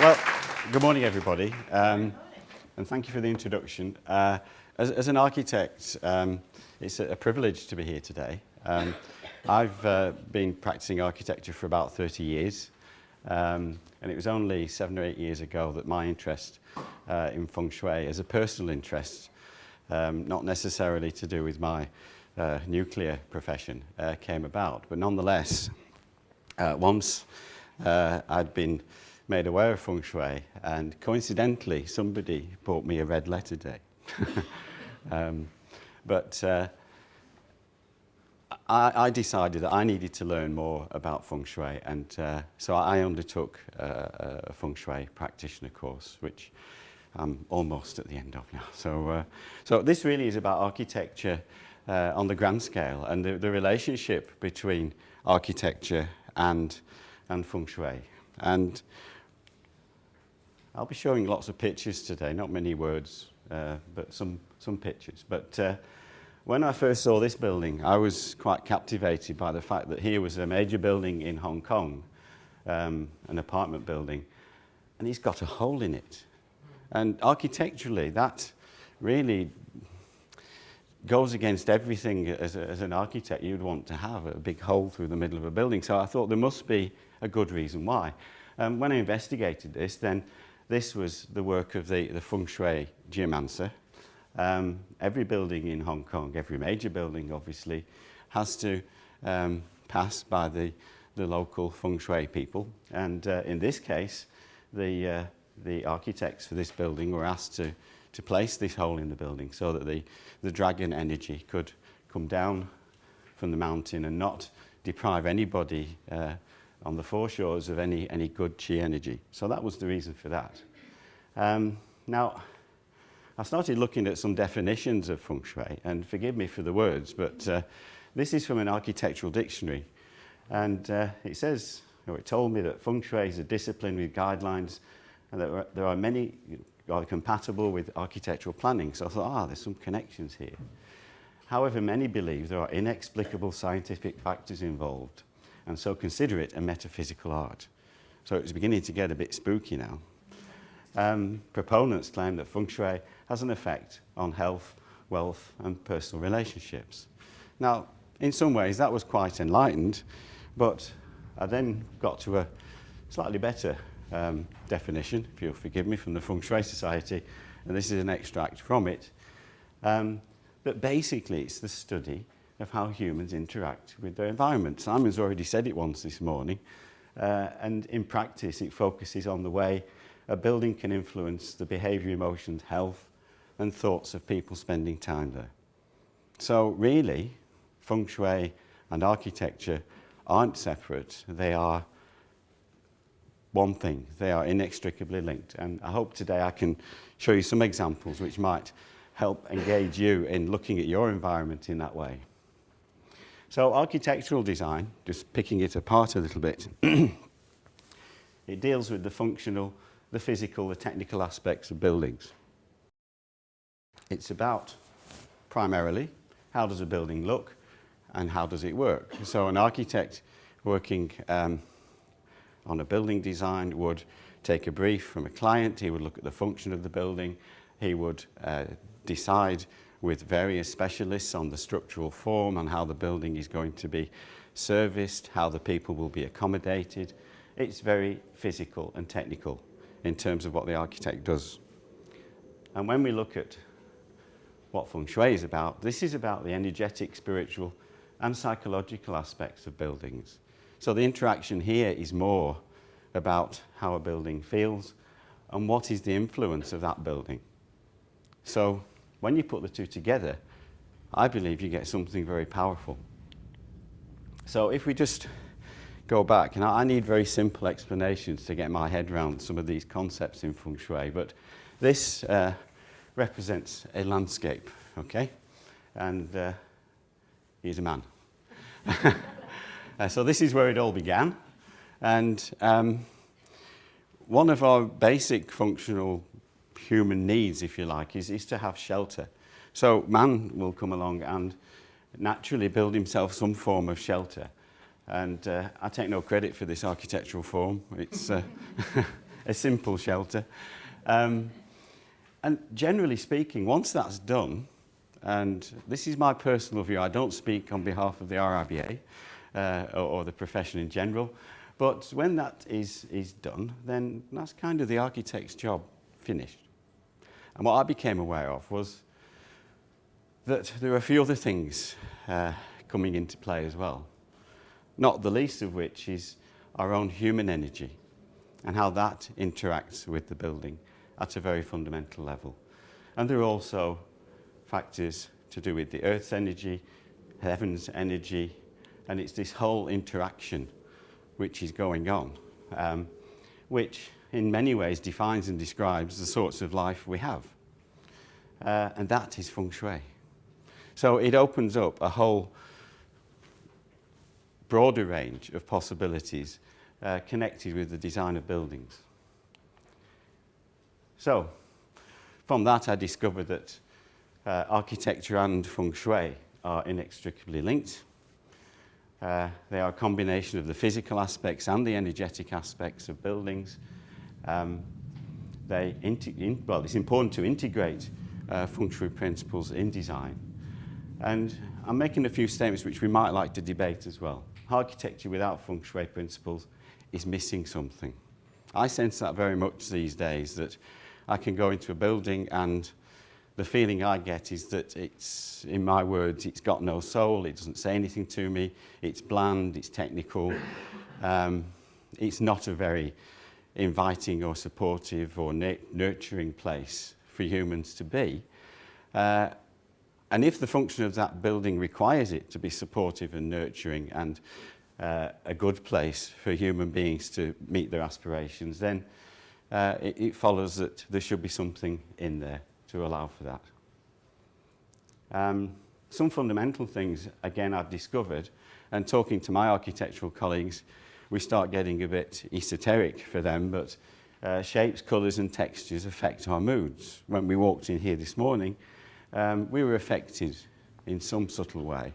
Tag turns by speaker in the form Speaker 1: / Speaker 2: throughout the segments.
Speaker 1: Well, good morning, everybody, and thank you for the introduction. As an architect, it's a privilege to be here today. I've been practicing architecture for about 30 years, and it was only 7 or 8 years ago that my interest in Feng Shui, as a personal interest, not necessarily to do with my nuclear profession, came about. But nonetheless, once I'd been made aware of Feng Shui, and coincidentally, somebody bought me a red letter day. I decided that I needed to learn more about Feng Shui, and so I undertook a Feng Shui practitioner course, which I'm almost at the end of now. So this really is about architecture on the grand scale, and the relationship between architecture and Feng Shui. And I'll be showing lots of pictures today, not many words, but some pictures. But when I first saw this building, I was quite captivated by the fact that here was a major building in Hong Kong, an apartment building, and it's got a hole in it. And architecturally, that really goes against everything as an architect you'd want to have, a big hole through the middle of a building. So I thought there must be a good reason why. When I investigated this, then this was the work of the Feng Shui geomancer. Every building in Hong Kong, every major building obviously, has to pass by the local Feng Shui people. And in this case, the architects for this building were asked to place this hole in the building so that the dragon energy could come down from the mountain and not deprive anybody on the foreshores of any good chi energy. So that was the reason for that. Now, I started looking at some definitions of Feng Shui, and forgive me for the words, but this is from an architectural dictionary. And it says, or it told me that Feng Shui is a discipline with guidelines, and that there are many are compatible with architectural planning. So I thought, there's some connections here. However, many believe there are inexplicable scientific factors involved, and so consider it a metaphysical art. So it's beginning to get a bit spooky now. Proponents claim that Feng Shui has an effect on health, wealth, and personal relationships. Now, in some ways, that was quite enlightened, but I then got to a slightly better definition, if you'll forgive me, from the Feng Shui Society, and this is an extract from it. But basically, it's the study of how humans interact with their environment. Simon's already said it once this morning, and in practice, it focuses on the way a building can influence the behaviour, emotions, health, and thoughts of people spending time there. So really, Feng Shui and architecture aren't separate. They are one thing. They are inextricably linked. And I hope today I can show you some examples which might help engage you in looking at your environment in that way. So architectural design, just picking it apart a little bit, it deals with the functional, the physical, the technical aspects of buildings. It's about, primarily, how does a building look and how does it work? So an architect working on a building design would take a brief from a client, he would look at the function of the building, he would decide with various specialists on the structural form and how the building is going to be serviced, how the people will be accommodated. It's very physical and technical in terms of what the architect does. And when we look at what Feng Shui is about, this is about the energetic, spiritual, and psychological aspects of buildings. So the interaction here is more about how a building feels and what is the influence of that building. So when you put the two together, I believe you get something very powerful. So if we just go back, and I need very simple explanations to get my head around some of these concepts in Feng Shui, but this represents a landscape, okay? And he's a man. So this is where it all began. And one of our basic functional human needs, if you like, is to have shelter. So man will come along and naturally build himself some form of shelter. And I take no credit for this architectural form. It's a simple shelter. And generally speaking, once that's done, and this is my personal view, I don't speak on behalf of the RIBA or the profession in general, but when that is done, then that's kind of the architect's job finished. And what I became aware of was that there are a few other things coming into play as well, not the least of which is our own human energy and how that interacts with the building at a very fundamental level. And there are also factors to do with the Earth's energy, heaven's energy, and it's this whole interaction which is going on, which in many ways defines and describes the sorts of life we have. And that is Feng Shui. So it opens up a whole broader range of possibilities connected with the design of buildings. So from that I discovered that architecture and Feng Shui are inextricably linked. They are a combination of the physical aspects and the energetic aspects of buildings. Well, it's important to integrate Feng Shui principles in design. And I'm making a few statements which we might like to debate as well. Architecture without Feng Shui principles is missing something. I sense that very much these days, that I can go into a building and the feeling I get is that it's, in my words, it's got no soul, it doesn't say anything to me, it's bland, it's technical, it's not a very inviting or supportive or nurturing place for humans to be. And if the function of that building requires it to be supportive and nurturing and a good place for human beings to meet their aspirations, then it follows that there should be something in there to allow for that. Some fundamental things, again, I've discovered, and talking to my architectural colleagues, we start getting a bit esoteric for them, but shapes, colours and textures affect our moods. When we walked in here this morning, we were affected in some subtle way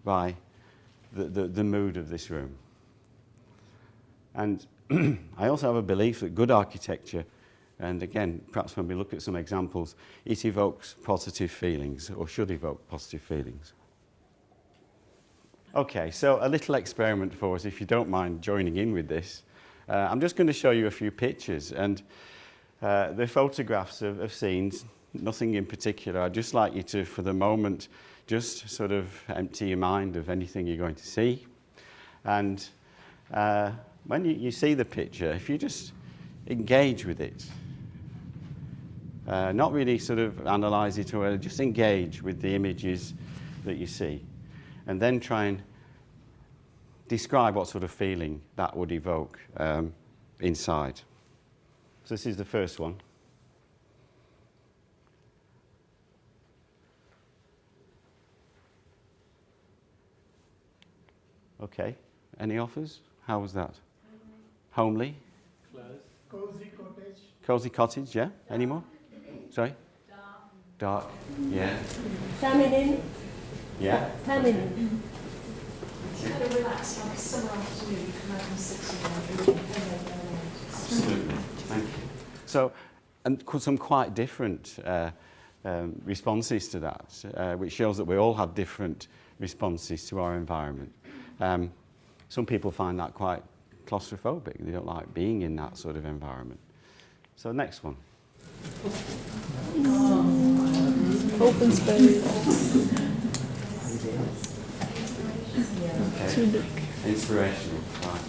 Speaker 1: by the mood of this room. And I also have a belief that good architecture, and again, perhaps when we look at some examples, it evokes positive feelings, or should evoke positive feelings. Okay, so a little experiment for us, if you don't mind joining in with this. I'm just going to show you a few pictures, and they're photographs of scenes, nothing in particular. I'd just like you to, for the moment, just sort of empty your mind of anything you're going to see. And when you see the picture, if you just engage with it, not really sort of analyse it, or just engage with the images that you see, and then try and describe what sort of feeling that would evoke inside. So this is the first one. Okay, any offers? How was that? Homely?
Speaker 2: Cozy cottage.
Speaker 1: Cozy cottage, yeah? Any more? Sorry? Dark. Yeah.
Speaker 3: Feminine.
Speaker 1: Yeah.
Speaker 3: Feminine.
Speaker 4: Kind of relaxed, like a summer afternoon, you come out and sit around.
Speaker 1: Absolutely. Thank you. So, and some quite different responses to that, which shows that we all have different responses to our environment. Some people find that quite claustrophobic. They don't like being in that sort of environment. So next one.
Speaker 3: Open space.
Speaker 1: Okay. Inspirational. Right.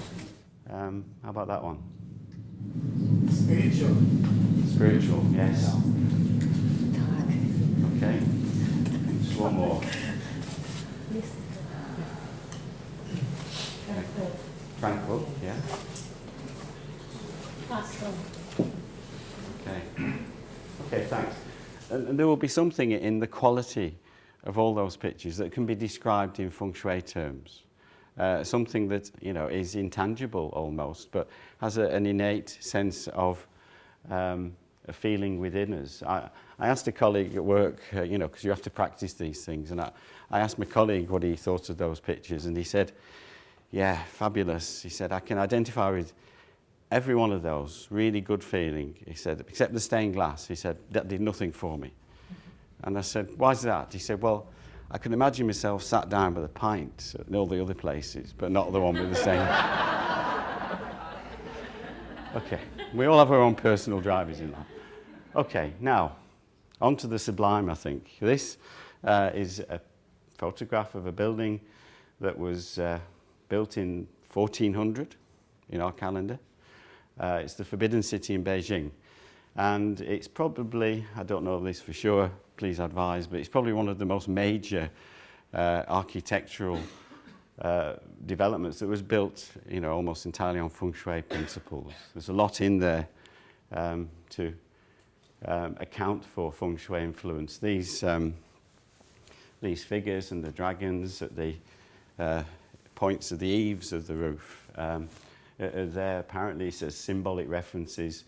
Speaker 1: How about that one?
Speaker 2: Spiritual.
Speaker 1: Spiritual, yes. Okay. Just one more. Tranquil, yeah. Okay. Okay, thanks. And there will be something in the quality of all those pictures that can be described in Feng Shui terms. Something that, is intangible almost, but has an innate sense of a feeling within us. I asked a colleague at work, because you have to practice these things, and I asked my colleague what he thought of those pictures, and he said, yeah, fabulous. He said, I can identify with every one of those, really good feeling. He said, except the stained glass. He said, that did nothing for me. And I said, why is that? He said, well, I can imagine myself sat down with a pint at all the other places, but not the one with the stained. Okay, we all have our own personal drivers in that. Okay, now, on to the sublime, I think. This is a photograph of a building that was built in 1400 in our calendar. It's the Forbidden City in Beijing. And it's probably, I don't know this for sure, please advise, but it's probably one of the most major architectural developments that was built, you know, almost entirely on Feng Shui principles. There's a lot in there to account for Feng Shui influence. These figures and the dragons at the points of the eaves of the roof are there apparently as symbolic references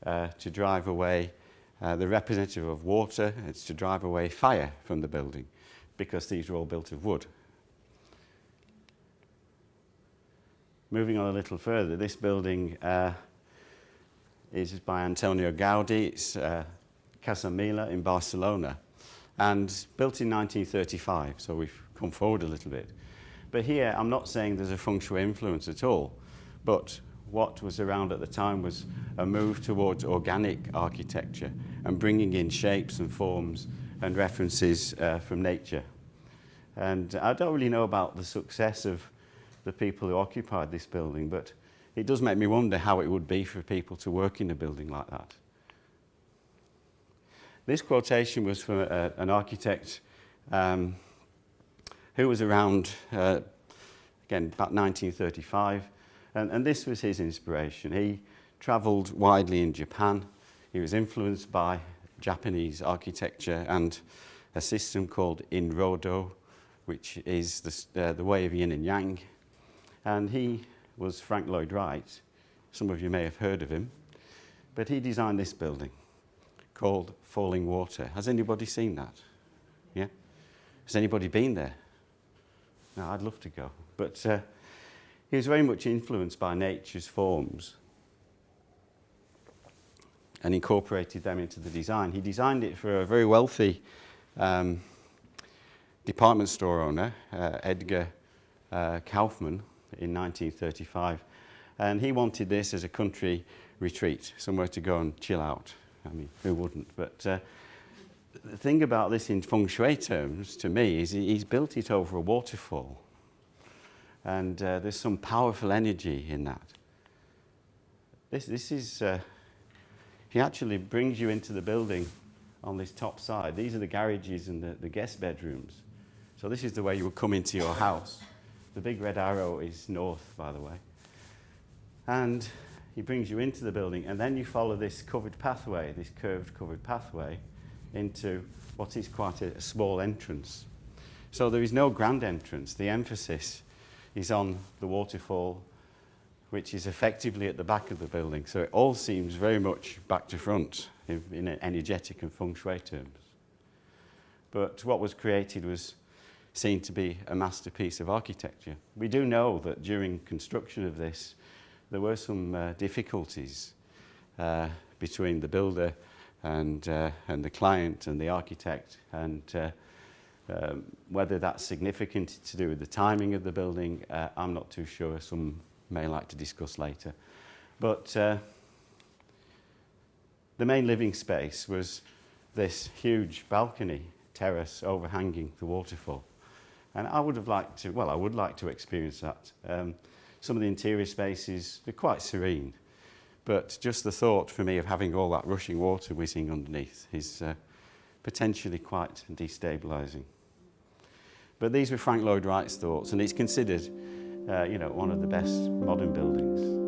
Speaker 1: to drive away the representative of water. It's to drive away fire from the building because these are all built of wood. Moving on a little further, this building is by Antonio Gaudi. It's Casa-Miller in Barcelona and built in 1935, so we've come forward a little bit. But here, I'm not saying there's a Feng Shui influence at all, but what was around at the time was a move towards organic architecture and bringing in shapes and forms and references from nature. And I don't really know about the success of the people who occupied this building, but it does make me wonder how it would be for people to work in a building like that. This quotation was from an architect who was around, again, about 1935, and this was his inspiration. He travelled widely in Japan. He was influenced by Japanese architecture and a system called Inrodo, which is the way of yin and yang. And he was Frank Lloyd Wright. Some of you may have heard of him. But he designed this building called Falling Water. Has anybody seen that? Yeah? Has anybody been there? No, I'd love to go. But he was very much influenced by nature's forms and incorporated them into the design. He designed it for a very wealthy department store owner, Edgar Kaufman, in 1935. And he wanted this as a country retreat, somewhere to go and chill out. I mean, who wouldn't? But the thing about this in Feng Shui terms, to me, is he's built it over a waterfall. And there's some powerful energy in that. This is, he actually brings you into the building on this top side. These are the garages and the guest bedrooms. So this is the way you would come into your house. The big red arrow is north, by the way. And he brings you into the building, and then you follow this covered pathway, this curved covered pathway, into what is quite a small entrance. So there is no grand entrance. The emphasis is on the waterfall, which is effectively at the back of the building. So it all seems very much back to front in energetic and Feng Shui terms. But what was created was seen to be a masterpiece of architecture. We do know that during construction of this, there were some difficulties between the builder and the client and the architect, and whether that's significant to do with the timing of the building, I'm not too sure. Some may like to discuss later. But the main living space was this huge balcony terrace overhanging the waterfall. And I would like to experience that. Some of the interior spaces, they're quite serene. But just the thought for me of having all that rushing water whizzing underneath is potentially quite destabilising. But these were Frank Lloyd Wright's thoughts, and it's considered one of the best modern buildings.